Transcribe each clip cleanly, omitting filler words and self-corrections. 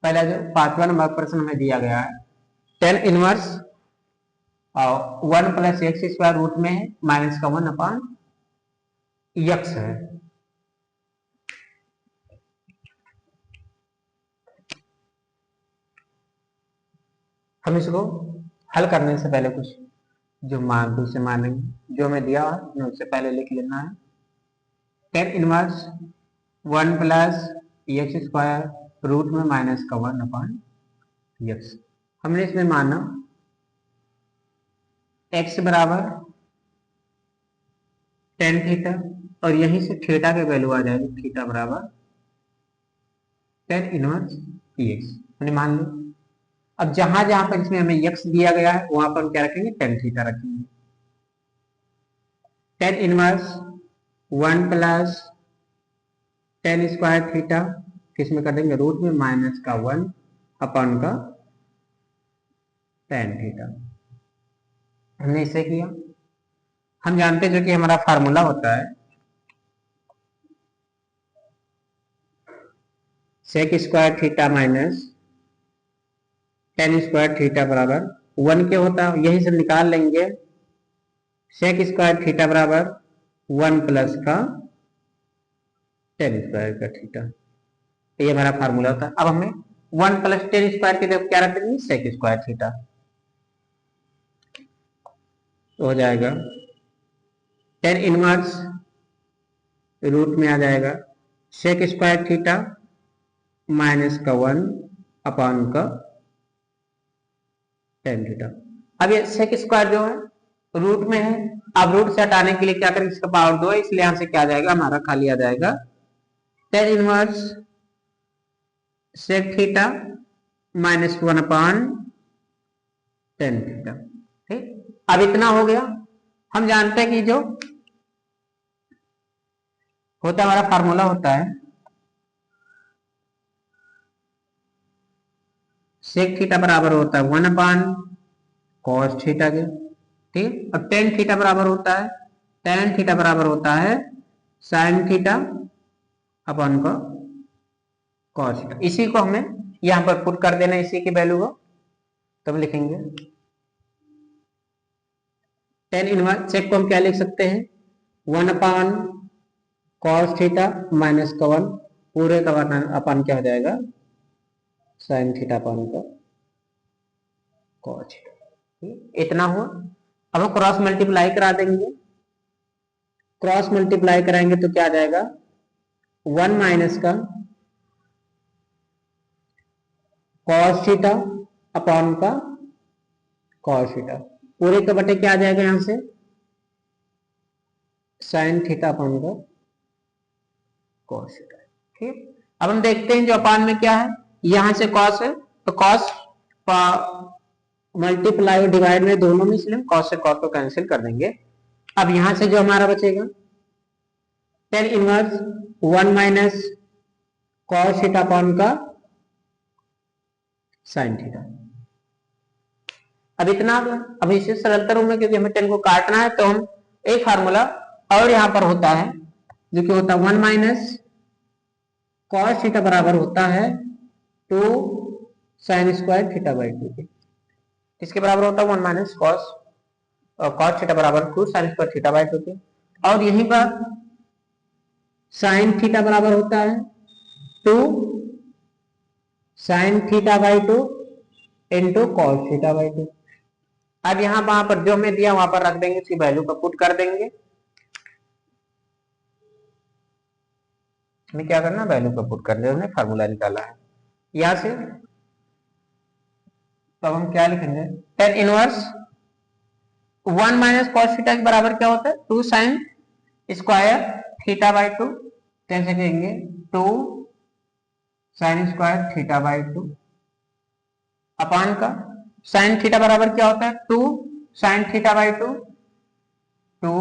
पहला जो 5वां नंबर प्रश्न हमें दिया गया है tan inverse 1 plus x square root में है माइनस का 1 अपॉन एक्स है। हम इसको हल करने से पहले कुछ जो मान दूसरे मानेंगे जो हमें दिया है उससे पहले लिख लेना है। Tan inverse 1 plus x square root में माइनस का 1 अपॉन एक्स। हमने इसमें माना x बराबर टेन थीटा और यहीं से थीटा की वैल्यू आ जाएगी थीटा बराबर टेन इनवर्स एक्स हमने मान ली। अब जहां जहां पर इसमें हमें x दिया गया है वहां पर हम क्या रखेंगे टेन थीटा रखेंगे। Ten inverse 1 plus ten square theta किसमें कर देंगे रूट में माइनस का 1 अपॉन का टेन थीटा। हमने इसे किया। हम जानते हैं जो कि हमारा फार्मूला होता है sec square theta minus tan square theta बराबर 1 के होता है, यही से निकाल लेंगे सेक स्क्वायर थीटा बराबर 1 प्लस का टेन स्क्वायर का थीटा। ये हमारा फार्मूला होता है। अब हमें 1 प्लस टेन स्क्वायर की जगह क्या रख देंगे सेक स्क्वायर थीटा, तो हो जाएगा टेन इनवर्स रूट में आ जाएगा सेक स्क्वायर थीटा माइनस का 1 अपॉन का टेन थीटा। अब ये सेक स्क्वायर जो है रूट में है, अब रूट से हटाने के लिए क्या करेंगे इसका पावर 2 है इसलिए यहां से क्या आ जाएगा हमारा खाली आ जाएगा tan inverse sec theta minus 1 upon tan theta. ठीक, अब इतना हो गया। हम जानते हैं कि जो होता है हमारा फार्मूला होता है सेक थीटा बराबर होता है 1 अपॉन कॉस थीटा के। ठीक, अब टेन थीटा बराबर होता है टेन थीटा बराबर होता है साइन थीटा अपॉन का कॉस थीटा। इसी को हमें यहां पर पुट कर देना इसी की वैल्यू को, तब लिखेंगे टेन इनवर्स सेक को हम क्या लिख सकते हैं 1 अपॉन कॉस थीटा माइनस का 1 पूरे का अपॉन क्या हो जाएगा साइन थीटा अपॉन का कॉस थीटा। इतना हुआ। अब हम क्रॉस मल्टीप्लाई करा देंगे। क्रॉस मल्टीप्लाई कराएंगे तो क्या आ जाएगा 1 माइनस का कॉस थीटा अपॉन का कॉस थीटा पूरे के बटे क्या आ जाएगा यहां से साइन थीटा अपॉन का कॉस थीटा। ठीक, अब हम देखते हैं जो अपान में क्या है यहां से कॉस है तो कॉस मल्टीप्लाई और डिवाइड में दोनों में इसलिए कॉस से कॉस को कैंसिल कर देंगे। अब यहां से जो हमारा बचेगा ten inverse 1 minus cos theta upon का साइन थीटा। अब इतना अब इसे सरलता रूप में क्योंकि हमें टेन को काटना है तो हम एक फार्मूला और यहां पर होता है जो कि होता है 1 माइनस कॉस थीटा बराबर होता है 2 साइन स्क्वायर थीटा बाई 2 के। किसके बराबर होता है 1 माइनस कॉस कॉस थीटा बराबर 2 साइन स्क्वायर थीटा बाई 2 के। और यहीं पर साइन थीटा बराबर होता है 2 sine theta by 2 into cos theta by 2। अब यहां वहां पर जो हमें दिया वहां पर रख देंगे उसकी वैल्यू को पुट कर देंगे। हमें क्या करना वैल्यू को पुट कर देंगे, फार्मूला निकाला है यहां से। तो हम क्या लिखेंगे ten inverse 1 minus cos theta के बराबर क्या होता है 2 साइन स्क्वायर थीटा बाई 2 कैसे कहेंगे 2 sine square theta by 2 upon का साइन थीटा बराबर क्या होता है 2 sine theta by 2 2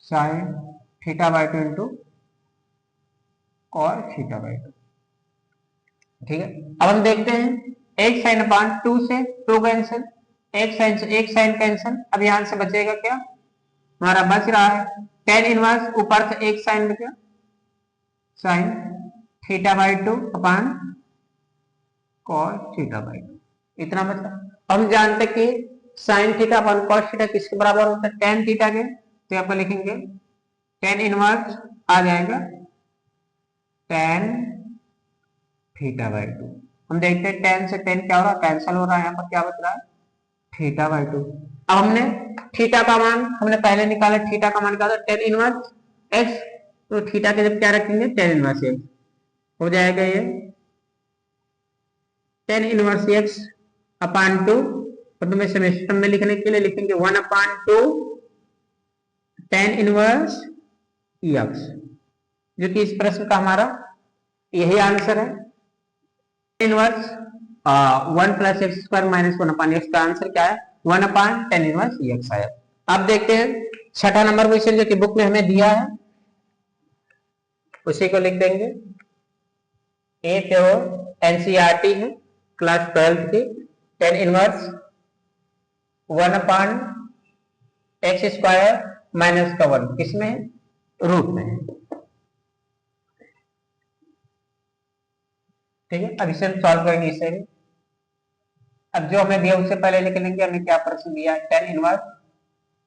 sine theta by 2 into cos theta by 2। ठीक है, अब हम देखते हैं एक साइन अपान 2 से 2 कैंसिल, एक साइन से एक साइन कैंसिल। अब यहां से बचेगा क्या हमारा बच रहा है टेन इनवर्स ऊपर से एक साइन बचा sine theta by 2 upon cos theta by 2, इतना मतलब। हम जानते कि sine theta upon cos theta किसके बराबर होता है, टेन थीटा के। तो यहाँ पर लिखेंगे टेन इनवर्स आ जाएगा टेन थीटा बाई 2। हम देखते हैं टेन से टेन क्या हो रहा है, कैंसिल हो रहा है, यहाँ पर क्या बच रहा है थीटा बाई 2। अब हमने थीटा का मान हमने पहले निकाला, थीटा का मान निकाला टेन इनवर्स एक्स, तो थीटा के जब क्या रखेंगे टेन इनवर्स एक्स हो जाएगा, ये टेन इनवर्स एक्स अपान 2, और तुम्हें समेशन में लिखने के लिए लिखेंगे 1 अपान 2 टेन इनवर्स एक्स, जो कि इस प्रश्न का हमारा यही आंसर है। Inverse 1 plus x square minus 1 अपान एक्स का आंसर क्या है 1 अपान टेन इनवर्स एक्स आया। अब देखते हैं छठा नंबर क्वेश्चन जो कि बुक में हमें दिया है, उसी को लिख देंगे। ए तो एनसीईआरटी है क्लास 12 की, टेन इनवर्स 1 अपान एक्स स्क्वायर माइनस का 1 किसमें है, रूट में है। ठीक है, अब इसे हम सॉल्व करेंगे इसे। अब जो हमें दिया उससे पहले लिख लेंगे हमें क्या प्रश्न दिया, टेन इनवर्स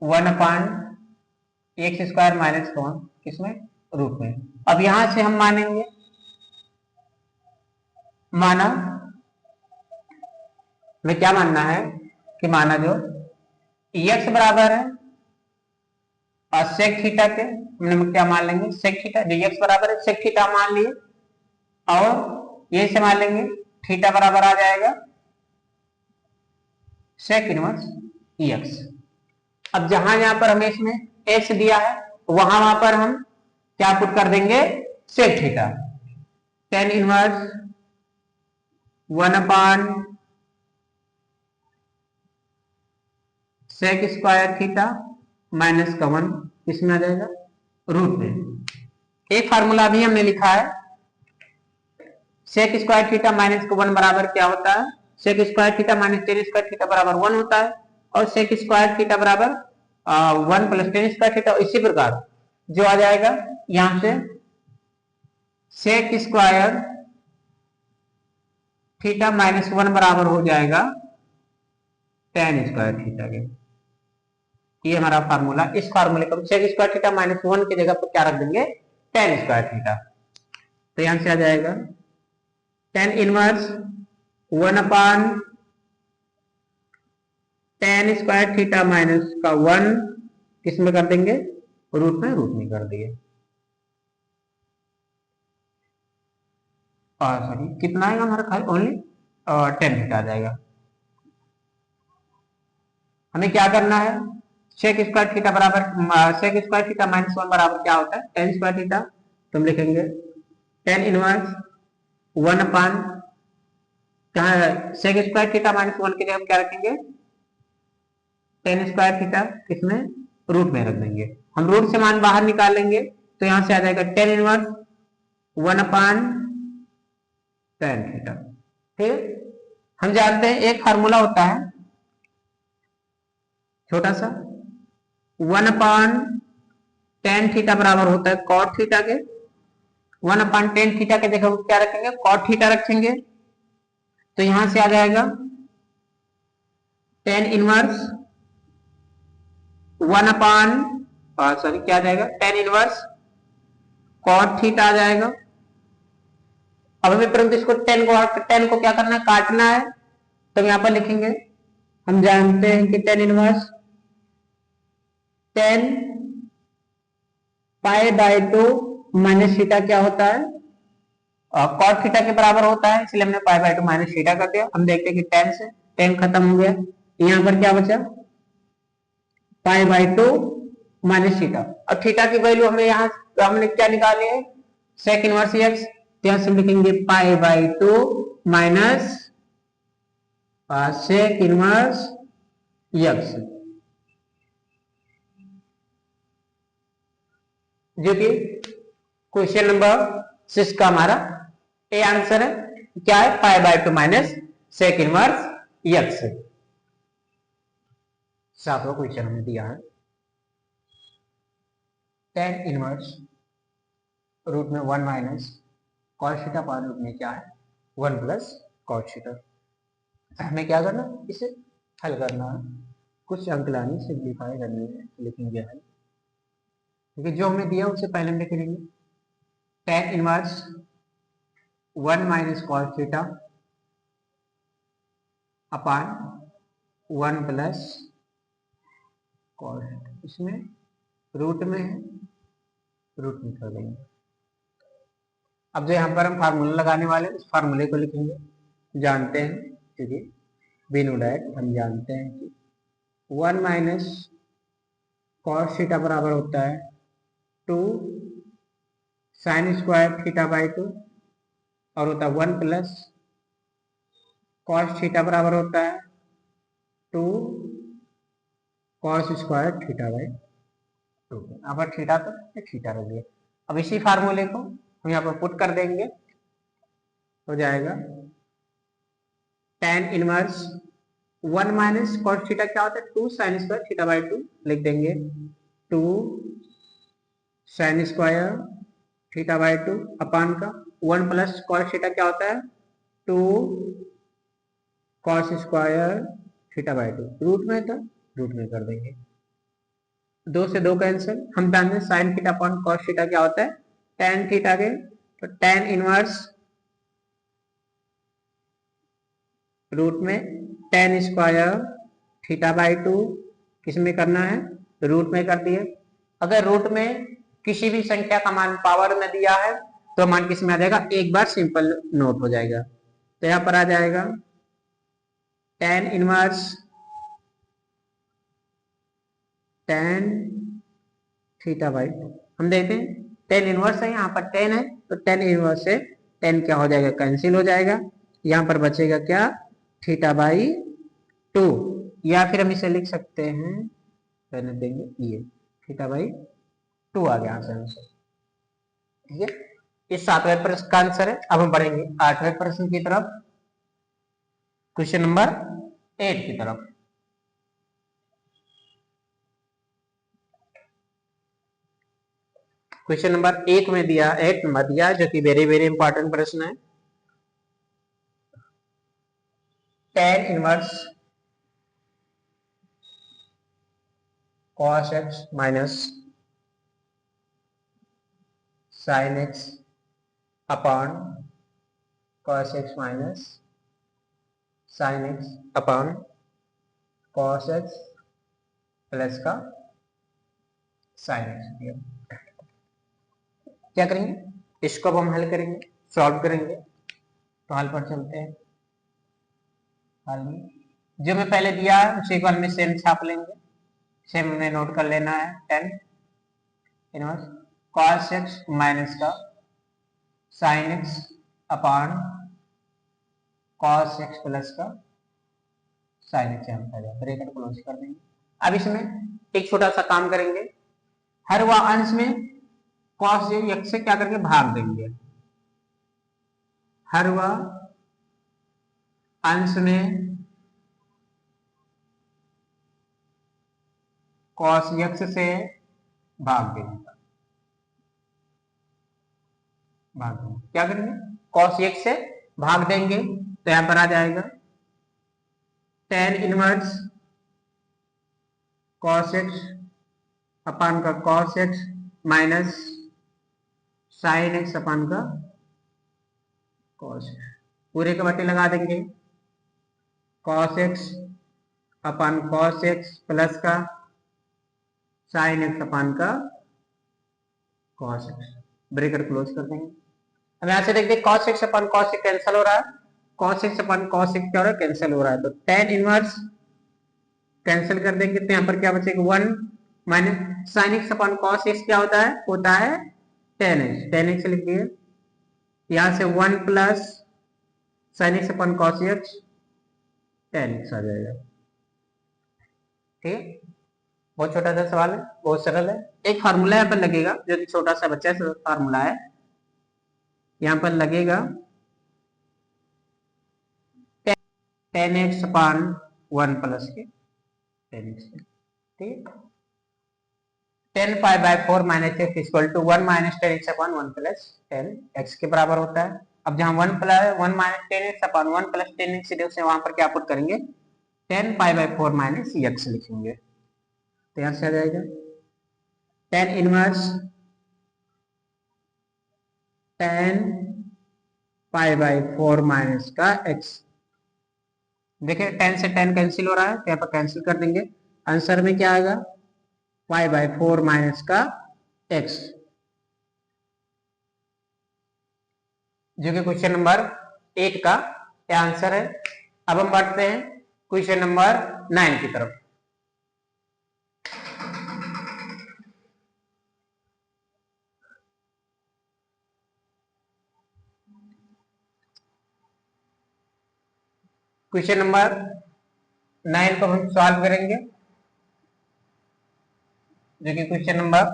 1 अपान एक्स स्क्वायर माइनस का 1 किसमें, रूट में। अब यहां से हम मानेंगे, माना हमें क्या मानना है कि माना जो एक्स बराबर है और सेक थीटा के, हमने क्या मान लेंगे सेक थीटा, जो एक्स बराबर है सेक थीटा मान लिए, और ये से मान लेंगे थीटा बराबर आ जाएगा सेक इनवर्स एक्स। अब जहां जहां पर हमें इसमें एक्स दिया है वहां पर हम क्या पुट कर देंगे सेक थीटा, टेन इनवर्स 1 अपान सेक स्क्वायर थीटा माइनस का 1 इसमें आ जाएगा रूट में। एक फार्मूला भी हमने लिखा है, सेक स्क्वायर थीटा माइनस का 1 बराबर क्या होता है, sec square theta minus tan square theta बराबर 1 होता है, और सेक स्क्वायर थीटा बराबर 1 प्लस टेन स्क्वायर थीटा। इसी प्रकार जो आ जाएगा यहां से सेक स्क्वायर थीटा माइनस 1 बराबर हो जाएगा टेन स्क्वायर थीटा के। ये हमारा फार्मूला, इस फार्मूले को सेक स्क्वायर थीटा माइनस 1 की जगह पर क्या रख देंगे टेन स्क्वायर थीटा। तो यहां से आ जाएगा टेन इनवर्स 1 अपान टेन स्क्वायर थीटा माइनस का 1 किसमें कर देंगे रूट में कर दिए। सॉरी कितना आएगा हमारा खाली ओनली टेन थीटा आ जाएगा। हमें क्या करना है, सेक स्क्वायर थीटा बराबर सेक स्क्वायर थीटा माइनस 1 बराबर क्या होता है टेन स्क्वायर थीटा। तो हम लिखेंगे टेन इनवर्स 1 अपान कहा सेक स्क्वायर थीटा माइनस 1 की जगह हम क्या रखेंगे टेन स्क्वायर थीटा, इसमें रूट में रख देंगे। हम रूट से मान बाहर निकाल लेंगे तो यहां से आ जाएगा टेन इनवर्स 1 अपान टेन थीटा। ठीक है, हम जानते हैं एक फार्मूला होता है छोटा सा, 1 अपान टेन थीटा बराबर होता है कॉट थीटा के। 1 अपान टेन थीटा के जगह क्या रखेंगे कॉट थीटा रखेंगे, तो यहां से आ जाएगा टेन इनवर्स 1 अपान सॉरी क्या आ जाएगा टेन इनवर्स कॉट थीटा आ जाएगा। अब हमें परंतु इसको टेन को क्या करना है काटना है, तो यहां पर लिखेंगे हम जानते हैं कि tan inverse tan pi by 2 minus theta क्या होता है कॉट थीटा के बराबर होता है, इसलिए हमने पाई बाई 2 माइनस थीटा कर दिया। हम देखते हैं कि टेन से टेन खत्म हो गया, यहां पर क्या बचा पाई बाई 2 माइनस थीटा, और थीटा की वैल्यू हमें यहां हमने क्या निकाली है सेक इनवर्स एक्स, यहां से लिखेंगे pi by 2 minus sec inverse x, जो कि क्वेश्चन नंबर 6 का हमारा ए आंसर है। क्या है pi by 2 minus sec inverse x. सातवां क्वेश्चन हमें दिया है टेन इनवर्स रूट में 1 minus cos theta upon root में क्या है 1 प्लस कॉस थीटा। हमें क्या करना, इसे हल करना है, कुछ अंक लाने, सिंप्लीफाई करने में लिखेंगे हल, क्योंकि जो हमें दिया उससे पहले हम लिख लेंगे tan inverse 1 minus cos theta अपान 1 प्लस कॉस, इसमें रूट में है, रूट में कर देंगे। अब जो यहाँ पर हम फार्मूला लगाने वाले उस फार्मूले को लिखेंगे, जानते हैं क्योंकि बिनु डायट हम जानते हैं कि 1 माइनस कॉस थीटा बराबर होता है 2 साइन स्क्वायर थीटा बाई 2 और होता है 1 प्लस कॉस थीटा बराबर होता है 2 कॉस स्क्वायर थीटा बाई 2। यहाँ पर थीटा तो थीटा रह गया। अब इसी फार्मूले को हम यहाँ पर पुट कर देंगे, हो जाएगा tan inverse 1 minus cos theta क्या होता है 2 साइन स्क्वायर थीटा बाई 2, लिख देंगे 2 sine square theta by 2 upon का 1 प्लस कॉस थीटा क्या होता है 2 cos square theta by 2, root में था रूट में कर देंगे, 2 से 2 कैंसिल। हम जानते हैं sine theta upon cos theta क्या होता है tan थीटा के, तो tan इनवर्स रूट में tan स्क्वायर थीटा बाई 2 किस में करना है रूट में कर दिए। अगर रूट में किसी भी संख्या का मान पावर में दिया है तो मान किस में आ जाएगा, एक बार सिंपल नोट हो जाएगा। तो यहां पर आ जाएगा tan inverse tan theta by 2। हम देखते हैं tan इनवर्स है, यहाँ पर tan है तो tan इनवर्स से tan क्या हो जाएगा, कैंसिल हो जाएगा। यहाँ पर बचेगा क्या थीटा बाई 2, या फिर हम इसे लिख सकते हैं, रहने देंगे ये थीटा बाई 2 आ गया आंसर। ठीक है, इस 7वें प्रश्न का आंसर है। अब हम बढ़ेंगे 8वें प्रश्न की तरफ, क्वेश्चन नंबर 8 की तरफ। क्वेश्चन नंबर 8 में दिया 8 नंबर दिया, जो कि वेरी वेरी इंपॉर्टेंट प्रश्न है। tan inverse cos x minus sin x upon cos x minus sin x upon cos x plus का sin x दिया। क्या करेंगे, इसको अब हम हल करेंगे, सॉल्व करेंगे। तो हल पर चलते हैं। हल में जो मैं पहले दिया है उसी को हल में सेम छाप लेंगे, सेम में नोट कर लेना है। tan inverse cos x minus का sin x upon cos x plus का sin x, हम ब्रैकेट क्लोज कर देंगे। अब इसमें एक छोटा सा काम करेंगे, हर वह अंश में cos x से क्या करके भाग देंगे, हर वह अंश में cos x से भाग देंगे। क्या करेंगे, cos x से भाग देंगे, तो यहां पर आ जाएगा tan इनवर्स cos x अपान का cos x minus sin x अपान का cos x, पूरे के बटे लगा देंगे cos x अपान cos x प्लस का sin x अपान का cos x, ब्रैकेट क्लोज कर देंगे। अब यहां से देखते cos x अपान cos x कैंसिल हो रहा है, cos x अपान cos x क्या हो रहा है, कैंसिल हो रहा है। तो tan इनवर्स कैंसिल कर देंगे तो यहाँ पर क्या बचेगा 1 माइनस sin x अपान cos x क्या होता है tan x, tan x लिख दिए। यहां से 1 प्लस sin x अपान cos x tan x आ जाएगा। ठीक, बहुत छोटा सा सवाल है, बहुत सरल है। एक फार्मूला यहाँ पर लगेगा, जो कि छोटा सा बच्चा सा फार्मूला है, यहाँ पर लगेगा tan x अपान 1 प्लस के tan x। ठीक, 10 pi by 4 minus x equal to 1 minus 10 x upon 1 plus 10 x के बराबर होता है। अब जहां 1 minus 10 x upon 1 plus 10 x से वहां पर क्या पुट करेंगे 10 पाई बाय 4 माइनस एक्स लिखेंगे, तो यहां से आ जाएगा 10 इनवर्स 10 पाई बाय 4 माइनस का एक्स। देखिए 10 से 10 कैंसिल हो रहा है, तो यहाँ पर कैंसिल कर देंगे। आंसर में क्या आएगा पाई बाय 4 माइनस का एक्स, जो कि क्वेश्चन नंबर 8 का आंसर है। अब हम बढ़ते हैं क्वेश्चन नंबर 9 की तरफ। क्वेश्चन नंबर 9 को हम सॉल्व करेंगे, जो कि क्वेश्चन नंबर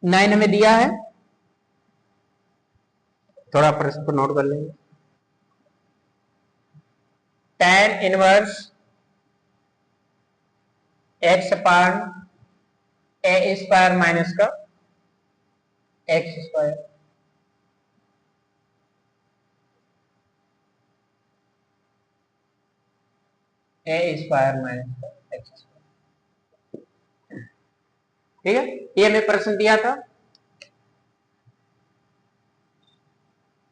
9 हमें दिया है, थोड़ा पर इसको नोट कर लेंगे। tan इनवर्स एक्स अपान ए स्क्वायर माइनस का एक्स स्क्वायर, ए स्क्वायर माइनस का एक्स स्क्वायर। ठीक है, ये हमें प्रश्न दिया था।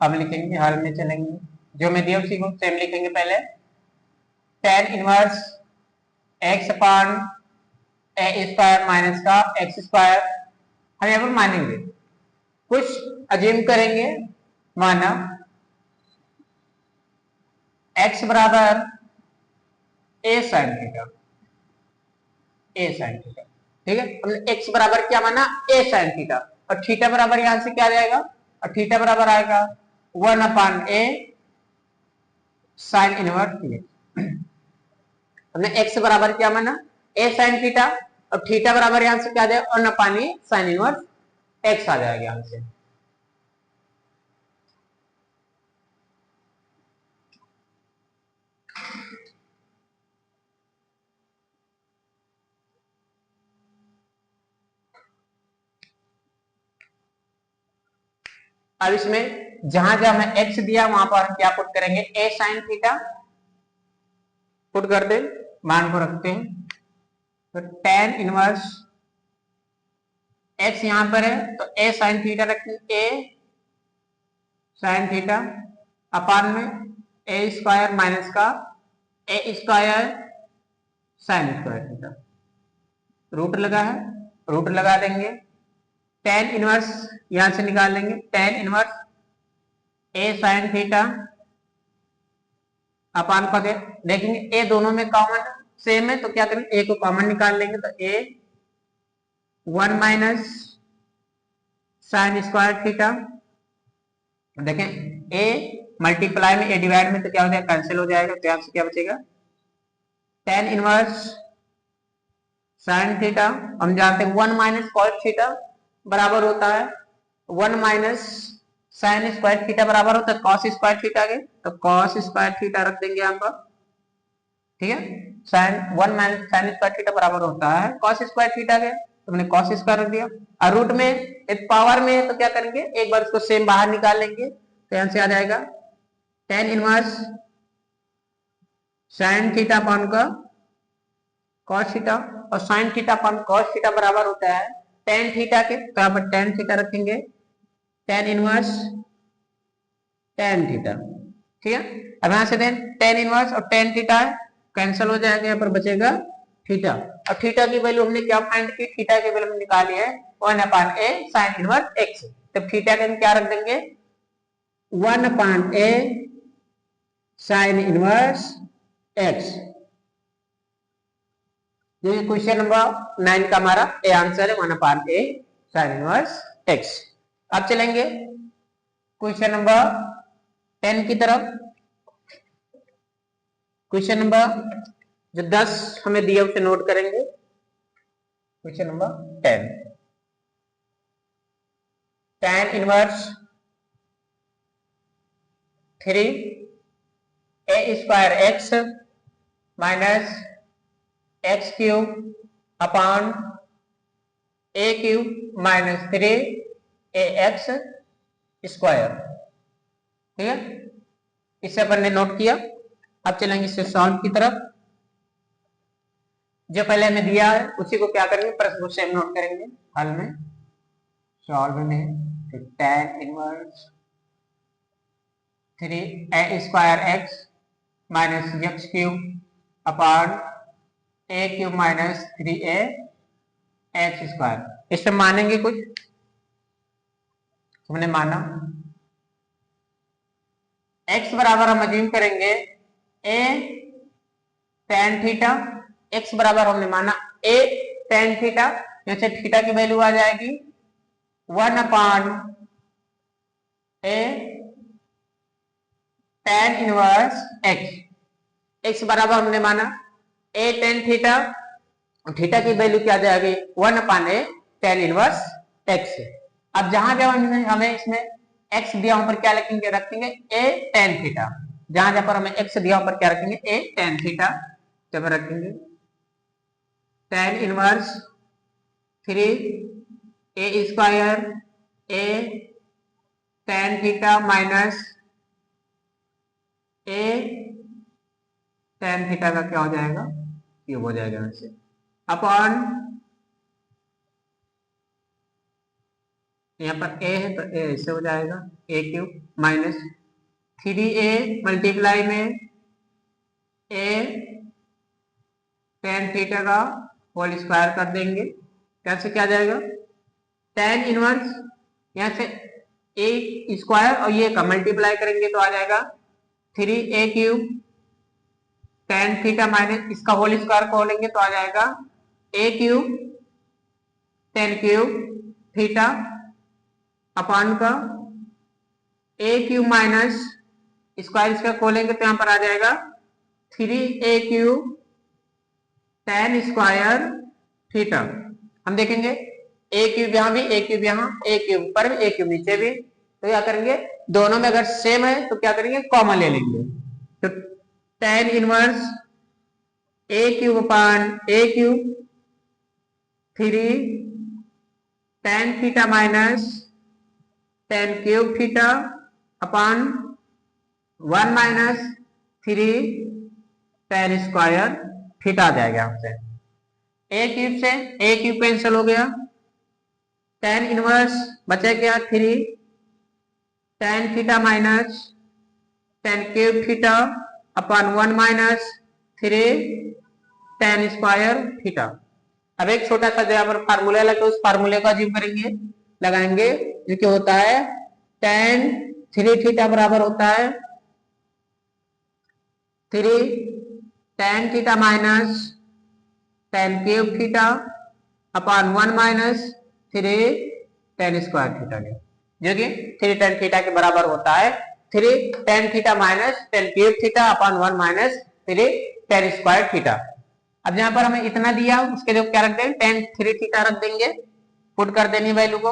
अब लिखेंगे, हाल में चलेंगे, जो मैं दिया उसी को सेम लिखेंगे। पहले tan इनवर्स एक्स अपान ए स्क्वायर माइनस का एक्स स्क्वायर, हम यहाँ पर मानेंगे, कुछ अज्यूम करेंगे, माना x बराबर ए साइन थीटा, ए साइन थीटा। ठीक है, हमने x बराबर क्या माना ए साइन थीटा, और थीटा बराबर यहां से क्या आ जाएगा, और थीटा बराबर आएगा 1 अपान ए साइन इनवर्स थीटा। हमने x बराबर क्या माना ए साइन थीटा, और थीटा बराबर यहां से क्या आ जाएगा 1 अपान ए साइन इनवर्स x आ जाएगा यहां से। अब इसमें जहां जहां हमें x दिया वहां पर हम क्या पुट करेंगे ए साइन थीटा पुट कर दे, मान को रखते हैं। तो tan इनवर्स x यहां पर है, तो ए साइन थीटा रखेंगे, ए साइन थीटा अपान में ए स्क्वायर माइनस का a square sine square theta, root लगा है, रूट लगा देंगे। tan इनवर्स यहां से निकाल लेंगे, tan इनवर्स ए साइन थीटा अपान का देखेंगे ए दोनों में कॉमन सेम है, तो क्या करेंगे ए को कॉमन निकाल लेंगे, तो ए 1 माइनस साइन स्क्वायर थीटा। देखें ए मल्टीप्लाई में ए डिवाइड में तो क्या हो जाएगा कैंसिल हो जाएगा, तो यहां से क्या बचेगा tan इनवर्स साइन थीटा। हम जानते हैं 1 माइनस कॉस थीटा बराबर होता है 1 माइनस साइन स्क्वायर थीटा बराबर होता है कॉस स्क्वायर थीटा के, तो कॉस स्क्वायर थीटा रख देंगे यहाँ पर। ठीक है, sine 1 minus sine square theta बराबर होता है कॉस स्क्वायर थीटा के, तो हमने कॉस स्क्वायर रख दिया। और रूट में एक पावर में है तो क्या करेंगे एक बार इसको सेम बाहर निकाल लेंगे, तो यहां से आ जाएगा tan inverse sine theta upon का कॉस थीटा, और sine theta upon cos theta बराबर होता है tan थीटा के, तो यहाँ पर tan थीटा रखेंगे, tan इनवर्स tan थीटा। ठीक है, अब यहां से दें tan इनवर्स और tan थीटा कैंसिल हो जाएगा, यहाँ पर बचेगा थीटा, और थीटा की वैल्यू हमने क्या फाइंड की, थीटा की वैल्यू निकाली है 1 अपान ए साइन इनवर्स एक्स, तो थीटा के हम क्या रख देंगे 1 अपान ए साइन इनवर्स एक्स। ये क्वेश्चन नंबर 9 का हमारा ए आंसर है 1 अपान ए साइन इनवर्स एक्स। अब चलेंगे क्वेश्चन नंबर 10 की तरफ। क्वेश्चन नंबर जो 10 हमें दिया उसे नोट करेंगे। Question number 10, tan inverse 3 a square x minus x cube upon a cube minus 3ax square. ठीक है, इसे अपन ने नोट किया। अब चलेंगे इससे सॉल्व की तरफ। जो पहले हमें दिया है उसी को क्या करेंगे, प्रश्न को सेम नोट करेंगे हल में। सॉल्व में तो tan inverse 3a square x minus x cube upon a cube minus 3a x square. इससे मानेंगे कुछ, हमने माना x बराबर हम अज्यूम करेंगे a tan थीटा, x बराबर हमने माना a tan थीटा, जैसे थीटा की वैल्यू आ जाएगी 1 upon a tan inverse x बराबर हमने माना a tan थीटा, थीटा की वैल्यू क्या आ जाएगी 1 upon a tan inverse x। अब जहां जहां हमें इसमें x दिया पर क्या रखेंगे a tan थीटा, जहां पर हमें x दिया पर क्या रखेंगे a tan थीटा, जब रखेंगे tan inverse 3a square a tan theta minus a tan theta का क्या हो जाएगा, क्यूब हो जाएगा वैसे, अपॉन यहाँ पर a है तो a ऐसे हो जाएगा a cube minus 3a multiply में a tan थीटा का होल स्क्वायर कर देंगे, कैसे क्या जाएगा tan इनवर्स यहाँ से a स्क्वायर और ये का मल्टीप्लाई करेंगे तो आ जाएगा 3a cube tan theta minus इसका होल स्क्वायर को लेंगे तो आ जाएगा a cube tan cube theta upon का a क्यूब माइनस स्क्वायर इसका खोलेंगे तो यहां पर आ जाएगा 3a cube tan square theta. हम देखेंगे a क्यूब यहां भी, a क्यूब यहां, a क्यूब ऊपर भी, a क्यूब नीचे भी, तो क्या करेंगे दोनों में अगर सेम है तो क्या करेंगे कॉमन ले लेंगे। तो tan inverse a cube upon a cube 3 tan theta minus tan cube theta upon 1 minus 3 tan square theta आ जाएगा हमसे। a क्यूब से a क्यूब कैंसिल हो गया, tan इनवर्स बचा क्या 3 tan theta minus tan cube theta upon 1 minus 3 tan square theta. अब एक छोटा सा यहाँ पर फार्मूला लगा, उस फार्मूले को अज्यूम करेंगे, लगाएंगे, जो कि होता है tan 3 थीटा बराबर होता है 3 tan theta minus tan cube theta upon 1 minus 3 tan square theta के, जो कि 3 tan थीटा के बराबर होता है 3 tan theta minus tan cube theta upon 1 minus 3 tan square theta. अब यहाँ पर हमें इतना दिया, उसके लिए क्या रख देंगे tan 3 थीटा रख देंगे, पुट कर देनी वैल्यू को,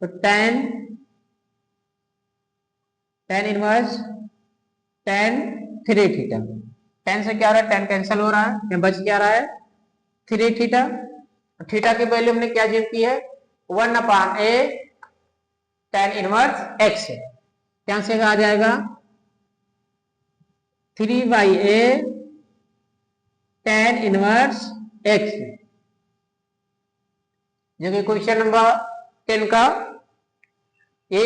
तो tan inverse tan 3 theta, tan से क्या हो रहा है tan कैंसिल हो रहा है, यहाँ बच क्या रहा है 3 थीटा, थीटा की वैल्यू हमने क्या अज्यूम की है 1 upon a tan inverse x, यहाँ से आ जाएगा 3/a tan इनवर्स x, जो कि क्वेश्चन नंबर 10 का ये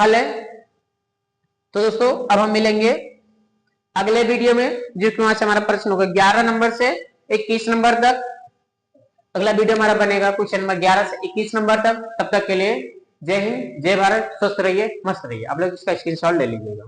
हल है। तो दोस्तों अब हम मिलेंगे अगले वीडियो में, जो कि वहां से हमारा प्रश्न होगा 11 नंबर से 21 नंबर तक। अगला वीडियो हमारा बनेगा क्वेश्चन नंबर 11 से 21 नंबर तक। तब तक के लिए जय हिंद, जय भारत, स्वस्थ रहिए, मस्त रहिए। आप लोग इसका स्क्रीनशॉट ले लीजिएगा।